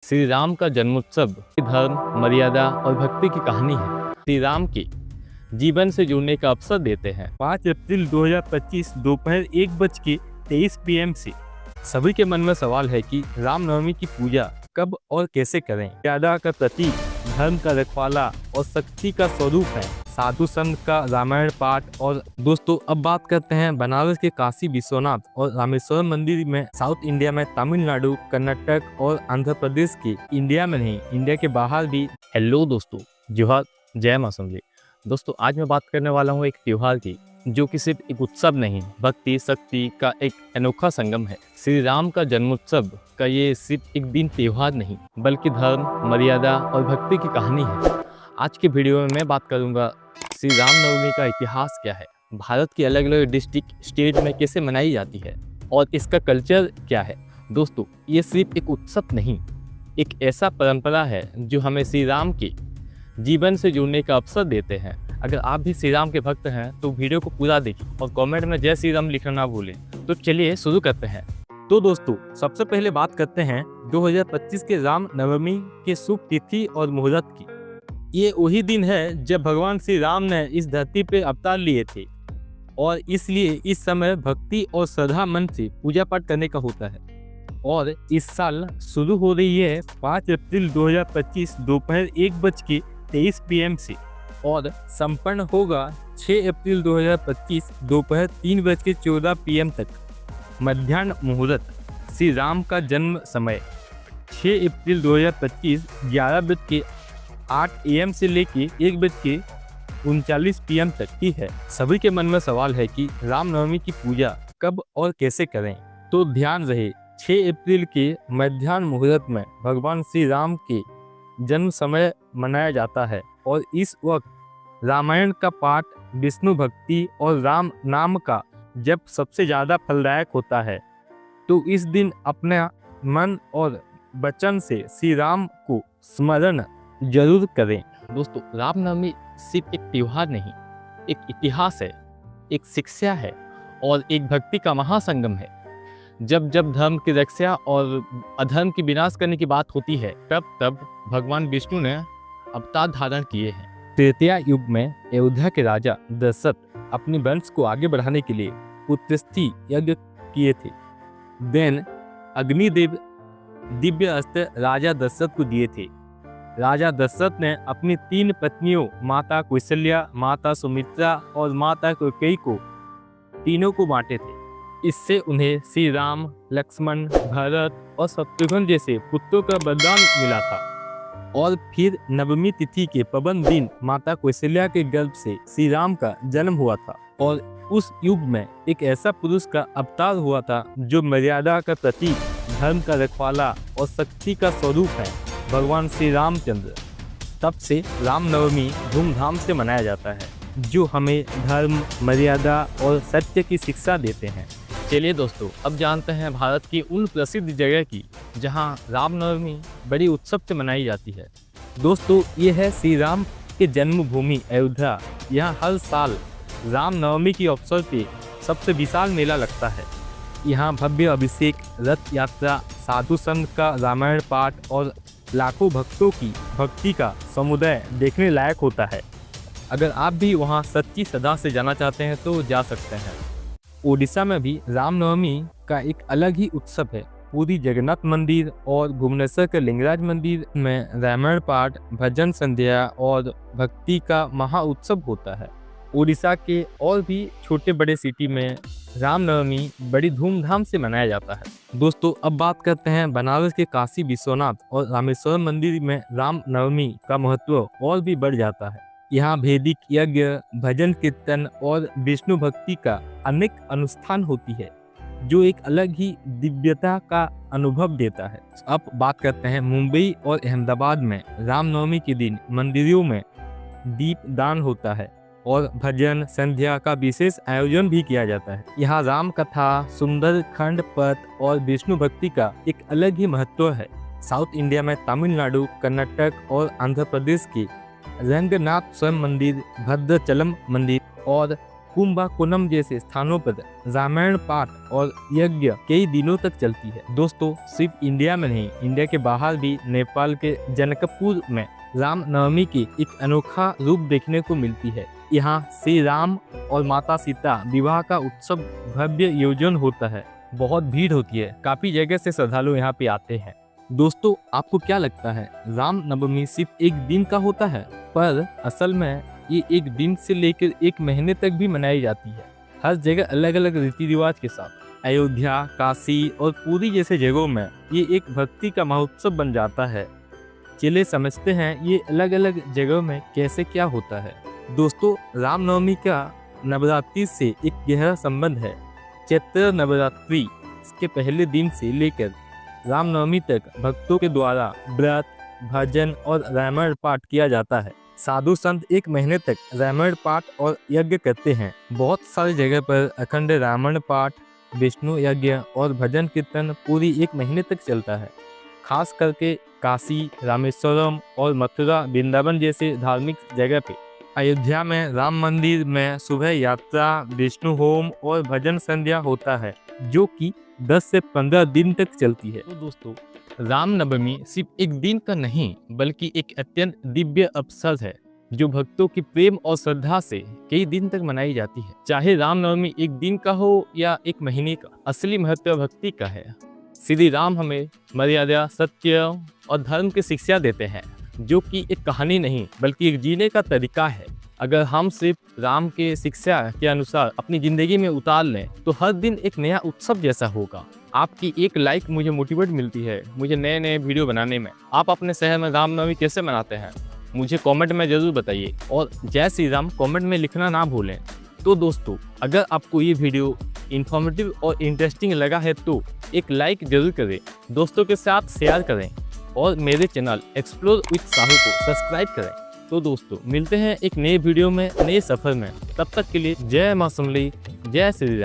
श्री राम का जन्मोत्सव धर्म, मर्यादा और भक्ति की कहानी है। श्री राम के जीवन से जुड़ने का अवसर देते हैं। 5 अप्रैल 2025 दोपहर 1:23 PM से सभी के मन में सवाल है कि रामनवमी की पूजा कब और कैसे करें। मर्यादा का प्रतीक, धर्म का रखवाला और शक्ति का स्वरूप है। साधु संत का रामायण पाठ। और दोस्तों, अब बात करते हैं बनारस के काशी विश्वनाथ और रामेश्वरम मंदिर में। साउथ इंडिया में तमिलनाडु, कर्नाटक और आंध्र प्रदेश के, इंडिया में नहीं, इंडिया के बाहर भी। हेलो दोस्तों, जोहार, जय मां समझे। दोस्तों, आज मैं बात करने वाला हूँ एक त्योहार की, जो कि सिर्फ एक उत्सव नहीं, भक्ति शक्ति का एक अनोखा संगम है। श्री राम का जन्मोत्सव का ये सिर्फ एक दिन त्योहार नहीं, बल्कि धर्म, मर्यादा और भक्ति की कहानी है। आज के वीडियो में मैं बात करूंगा श्री रामनवमी का इतिहास क्या है, भारत की अलग अलग डिस्ट्रिक्ट स्टेट में कैसे मनाई जाती है और इसका कल्चर क्या है। दोस्तों, ये सिर्फ एक उत्सव नहीं, एक ऐसा परंपरा है जो हमें श्री राम के जीवन से जुड़ने का अवसर देते हैं। अगर आप भी श्री राम के भक्त हैं तो वीडियो को पूरा देखिए और कमेंट में जय श्री राम लिखना ना भूलें। तो चलिए शुरू करते हैं। तो दोस्तों, सबसे पहले बात करते हैं 2025 के राम नवमी के शुभ तिथि और मुहूर्त की। ये वही दिन है जब भगवान श्री राम ने इस धरती पे अवतार लिए थे और इसलिए इस समय भक्ति और श्रद्धा मन से पूजा पाठ करने का होता है। और इस साल शुरू हो रही है 5 अप्रैल 2025 दोपहर 1:23 PM से और संपन्न होगा 6 अप्रैल 2025 दोपहर 3:14 PM तक। मध्याह्न मुहूर्त, श्री राम का जन्म समय 6 अप्रैल 2025 11:08 AM से लेके 1:39 PM तक की है। सभी के मन में सवाल है कि रामनवमी की पूजा कब और कैसे करें। तो ध्यान रहे, 6 अप्रैल के मध्याह्न मुहूर्त में भगवान श्री राम के जन्म समय मनाया जाता है और इस वक्त रामायण का पाठ, विष्णु भक्ति और राम नाम का जप सबसे ज़्यादा फलदायक होता है। तो इस दिन अपने मन और वचन से श्री राम को स्मरण जरूर करें। दोस्तों, रामनवमी सिर्फ एक त्योहार नहीं, एक इतिहास है, एक शिक्षा है और एक भक्ति का महासंगम है। जब जब धर्म की रक्षा और अधर्म की विनाश करने की बात होती है, तब तब भगवान विष्णु ने अवतार धारण किए हैं। त्रेता युग में अयोध्या के राजा दशरथ अपने वंश को आगे बढ़ाने के लिए पुत्रस्थी यज्ञ किए थे। देन अग्निदेव दिव्य अस्त्र राजा दशरथ को दिए थे। राजा दशरथ ने अपनी 3 पत्नियों, माता कौशल्या, माता सुमित्रा और माता कैकेयी को, तीनों को बांटे थे। इससे उन्हें श्री राम, लक्ष्मण, भरत और शत्रुघ्न जैसे पुत्रों का वरदान मिला था। और फिर नवमी तिथि के पवन दिन माता कौशल्या के गर्भ से श्री राम का जन्म हुआ था। और उस युग में एक ऐसा पुरुष का अवतार हुआ था जो मर्यादा का प्रतीक, धर्म का रखवाला और शक्ति का स्वरूप है, भगवान श्री रामचंद्र। तब से रामनवमी धूमधाम से मनाया जाता है, जो हमें धर्म, मर्यादा और सत्य की शिक्षा देते हैं। चलिए दोस्तों, अब जानते हैं भारत की उन प्रसिद्ध जगह की जहां रामनवमी बड़ी उत्सव से मनाई जाती है। दोस्तों, ये है श्री राम के जन्मभूमि अयोध्या। यहाँ हर साल रामनवमी के अवसर पे सबसे विशाल मेला लगता है। यहाँ भव्य अभिषेक, रथ यात्रा, साधु संत का रामायण पाठ और लाखों भक्तों की भक्ति का समुदाय देखने लायक होता है। अगर आप भी वहाँ सच्ची श्रद्धा से जाना चाहते हैं तो जा सकते हैं। ओडिशा में भी रामनवमी का एक अलग ही उत्सव है। पूरी जगन्नाथ मंदिर और भुवनेश्वर के लिंगराज मंदिर में रामायण पाठ, भजन संध्या और भक्ति का महा उत्सव होता है। ओडिशा के और भी छोटे बड़े सिटी में रामनवमी बड़ी धूमधाम से मनाया जाता है। दोस्तों, अब बात करते हैं बनारस के काशी विश्वनाथ और रामेश्वरम मंदिर में रामनवमी का महत्व और भी बढ़ जाता है। यहाँ वैदिक यज्ञ, भजन कीर्तन और विष्णु भक्ति का अनेक अनुष्ठान होती है, जो एक अलग ही दिव्यता का अनुभव देता है। अब बात करते हैं मुंबई और अहमदाबाद में रामनवमी के दिन मंदिरों में दीप दान होता है और भजन संध्या का विशेष आयोजन भी किया जाता है। यहाँ राम कथा, सुंदर खंड पथ और विष्णु भक्ति का एक अलग ही महत्व है। साउथ इंडिया में तमिलनाडु, कर्नाटक और आंध्र प्रदेश के रंगनाथ स्वयं मंदिर, भद्रचलम मंदिर और कुंभकोणम जैसे स्थानों पर रामायण पाठ और यज्ञ कई दिनों तक चलती है। दोस्तों, सिर्फ इंडिया में नहीं, इंडिया के बाहर भी नेपाल के जनकपुर में राम नवमी की एक अनोखा रूप देखने को मिलती है। यहाँ श्री राम और माता सीता विवाह का उत्सव भव्य आयोजन होता है। बहुत भीड़ होती है, काफी जगह से श्रद्धालु यहाँ पे आते हैं। दोस्तों, आपको क्या लगता है राम नवमी सिर्फ एक दिन का होता है? पर असल में ये एक दिन से लेकर एक महीने तक भी मनाई जाती है, हर जगह अलग अलग रीति रिवाज के साथ। अयोध्या, काशी और पुरी जैसे जगहों में ये एक भक्ति का महोत्सव बन जाता है। चलिए समझते हैं ये अलग अलग जगहों में कैसे क्या होता है। दोस्तों, रामनवमी का नवरात्रि से एक गहरा संबंध है। चैत्र नवरात्रि इसके पहले दिन से लेकर रामनवमी तक भक्तों के द्वारा व्रत, भजन और रामायण पाठ किया जाता है। साधु संत एक महीने तक रामायण पाठ और यज्ञ करते हैं। बहुत सारी जगह पर अखंड रामायण पाठ, विष्णु यज्ञ और भजन कीर्तन पूरी एक महीने तक चलता है। खास करके काशी, रामेश्वरम और मथुरा, वृंदावन जैसे धार्मिक जगह पे। अयोध्या में राम मंदिर में सुबह यात्रा, विष्णु होम और भजन संध्या होता है, जो कि 10 से 15 दिन तक चलती है। तो दोस्तों, रामनवमी सिर्फ एक दिन का नहीं बल्कि एक अत्यंत दिव्य अवसर है जो भक्तों की प्रेम और श्रद्धा से कई दिन तक मनाई जाती है। चाहे रामनवमी एक दिन का हो या एक महीने का, असली महत्व भक्ति का है। श्री राम हमें मर्यादा, सत्य और धर्म की शिक्षा देते हैं, जो कि एक कहानी नहीं बल्कि एक जीने का तरीका है। अगर हम सिर्फ राम के शिक्षा के अनुसार अपनी जिंदगी में उतार लें तो हर दिन एक नया उत्सव जैसा होगा। आपकी एक लाइक मुझे मोटिवेट मिलती है मुझे नए नए वीडियो बनाने में। आप अपने शहर में रामनवमी कैसे मनाते हैं मुझे कमेंट में ज़रूर बताइए, और जय श्री राम कमेंट में लिखना ना भूलें। तो दोस्तों, अगर आपको ये वीडियो इन्फॉर्मेटिव और इंटरेस्टिंग लगा है तो एक लाइक जरूर करें, दोस्तों के साथ शेयर करें और मेरे चैनल एक्सप्लोर विद साहू को सब्सक्राइब करें। तो दोस्तों, मिलते हैं एक नए वीडियो में, नए सफ़र में। तब तक के लिए जय मां समली, जय श्री राम।